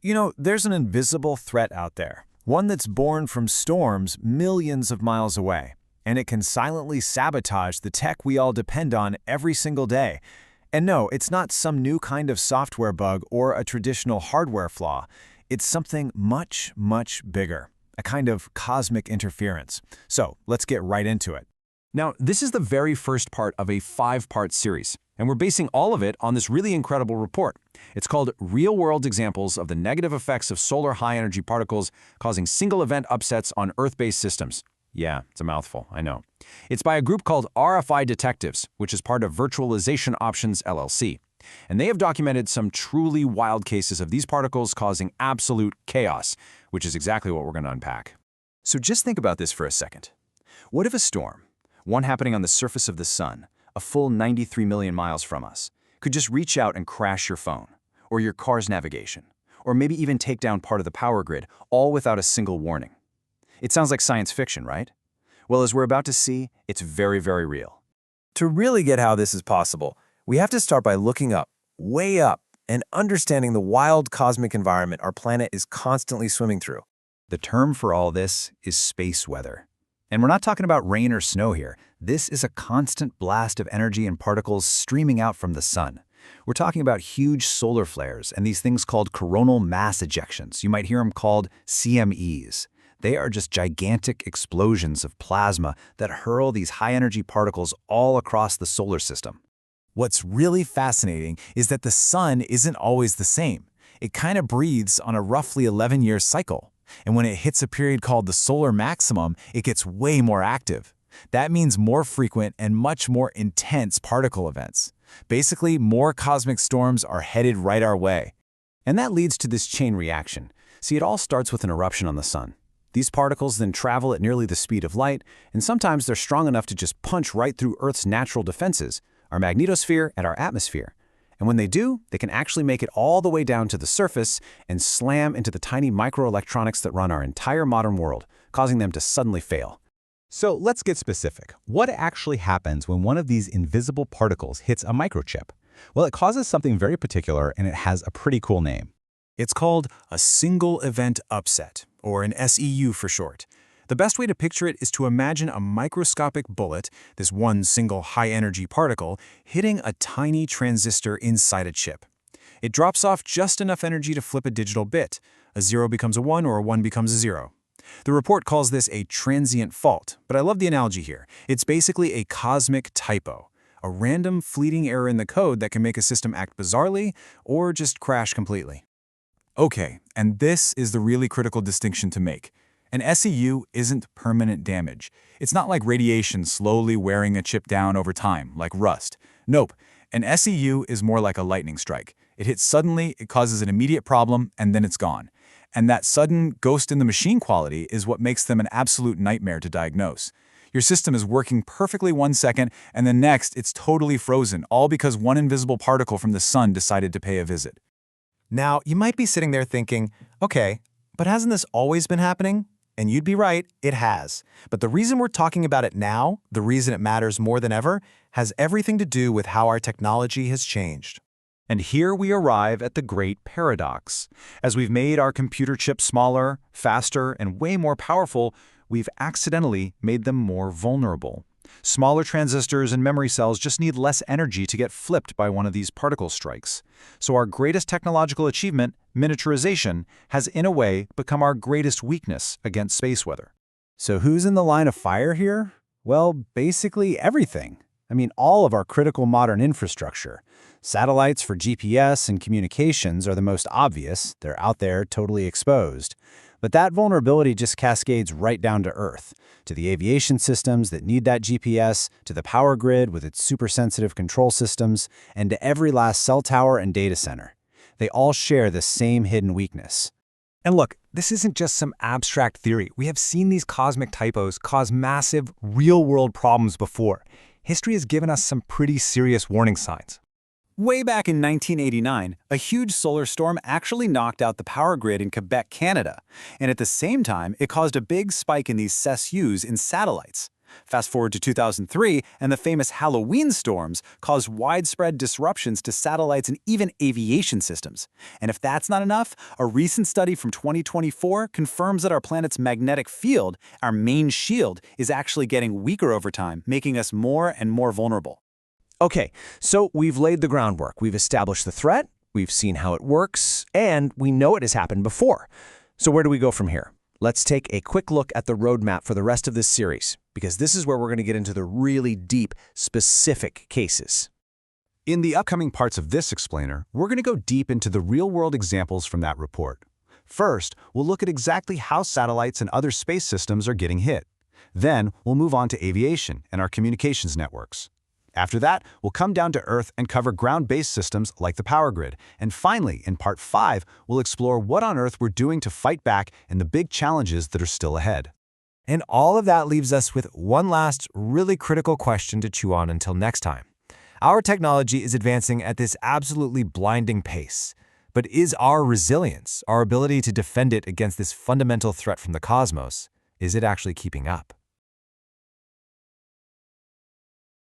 There's an invisible threat out there, one that's born from storms millions of miles away, and it can silently sabotage the tech we all depend on every single day. And no, it's not some new kind of software bug or a traditional hardware flaw. It's something much, much bigger, a kind of cosmic interference. So let's get right into it. Now, this is the very first part of a 5-part series, and we're basing all of it on this really incredible report. It's called Real-World Examples of the Negative Effects of Solar High-Energy Particles Causing Single-Event Upsets on Earth-Based Systems. Yeah, it's a mouthful, I know. It's by a group called RFI Detectives, which is part of Virtualization Options LLC. And they have documented some truly wild cases of these particles causing absolute chaos, which is exactly what we're going to unpack. So just think about this for a second. What if a storm, one happening on the surface of the sun, a full 93 million miles from us, could just reach out and crash your phone, or your car's navigation, or maybe even take down part of the power grid, all without a single warning? It sounds like science fiction, right? Well, as we're about to see, it's very, very real. To really get how this is possible, we have to start by looking up, way up, and understanding the wild cosmic environment our planet is constantly swimming through. The term for all this is space weather. And we're not talking about rain or snow here. This is a constant blast of energy and particles streaming out from the sun. We're talking about huge solar flares and these things called coronal mass ejections. You might hear them called CMEs. They are just gigantic explosions of plasma that hurl these high-energy particles all across the solar system. What's really fascinating is that the sun isn't always the same. It kind of breathes on a roughly 11-year cycle. And when it hits a period called the solar maximum, it gets way more active. That means more frequent and much more intense particle events. Basically, more cosmic storms are headed right our way. And that leads to this chain reaction. See, it all starts with an eruption on the sun. These particles then travel at nearly the speed of light, and sometimes they're strong enough to just punch right through Earth's natural defenses, our magnetosphere and our atmosphere. And when they do, they can actually make it all the way down to the surface and slam into the tiny microelectronics that run our entire modern world, causing them to suddenly fail. So let's get specific. What actually happens when one of these invisible particles hits a microchip? Well, it causes something very particular, and it has a pretty cool name. It's called a single event upset, or an SEU for short. The best way to picture it is to imagine a microscopic bullet, this one single high-energy particle, hitting a tiny transistor inside a chip. It drops off just enough energy to flip a digital bit. A 0 becomes a 1 or a 1 becomes a 0. The report calls this a transient fault, but I love the analogy here. It's basically a cosmic typo, a random fleeting error in the code that can make a system act bizarrely or just crash completely. Okay, and this is the really critical distinction to make. An SEU isn't permanent damage. It's not like radiation slowly wearing a chip down over time, like rust. Nope, an SEU is more like a lightning strike. It hits suddenly, it causes an immediate problem, and then it's gone. And that sudden ghost-in-the-machine quality is what makes them an absolute nightmare to diagnose. Your system is working perfectly 1 second, and the next it's totally frozen, all because one invisible particle from the sun decided to pay a visit. Now, you might be sitting there thinking, okay, but hasn't this always been happening? And you'd be right, it has. But the reason we're talking about it now, the reason it matters more than ever, has everything to do with how our technology has changed. And here we arrive at the great paradox. As we've made our computer chips smaller, faster, and way more powerful, we've accidentally made them more vulnerable. Smaller transistors and memory cells just need less energy to get flipped by one of these particle strikes. So our greatest technological achievement, miniaturization, has in a way become our greatest weakness against space weather. So who's in the line of fire here? Well, basically everything. I mean, all of our critical modern infrastructure. Satellites for GPS and communications are the most obvious. They're out there, totally exposed. But that vulnerability just cascades right down to Earth, to the aviation systems that need that GPS, to the power grid with its super-sensitive control systems, and to every last cell tower and data center. They all share the same hidden weakness. And look, this isn't just some abstract theory. We have seen these cosmic typos cause massive, real-world problems before. History has given us some pretty serious warning signs. Way back in 1989, a huge solar storm actually knocked out the power grid in Quebec, Canada. And at the same time, it caused a big spike in these SEUs in satellites. Fast forward to 2003, and the famous Halloween storms caused widespread disruptions to satellites and even aviation systems. And if that's not enough, a recent study from 2024 confirms that our planet's magnetic field, our main shield, is actually getting weaker over time, making us more and more vulnerable. Okay, so we've laid the groundwork. We've established the threat, we've seen how it works, and we know it has happened before. So where do we go from here? Let's take a quick look at the roadmap for the rest of this series, because this is where we're going to get into the really deep, specific cases. In the upcoming parts of this explainer, we're going to go deep into the real-world examples from that report. First, we'll look at exactly how satellites and other space systems are getting hit. Then, we'll move on to aviation and our communications networks. After that, we'll come down to Earth and cover ground-based systems like the power grid. And finally, in Part 5, we'll explore what on Earth we're doing to fight back and the big challenges that are still ahead. And all of that leaves us with one last really critical question to chew on until next time. Our technology is advancing at this absolutely blinding pace. But is our resilience, our ability to defend it against this fundamental threat from the cosmos, is it actually keeping up?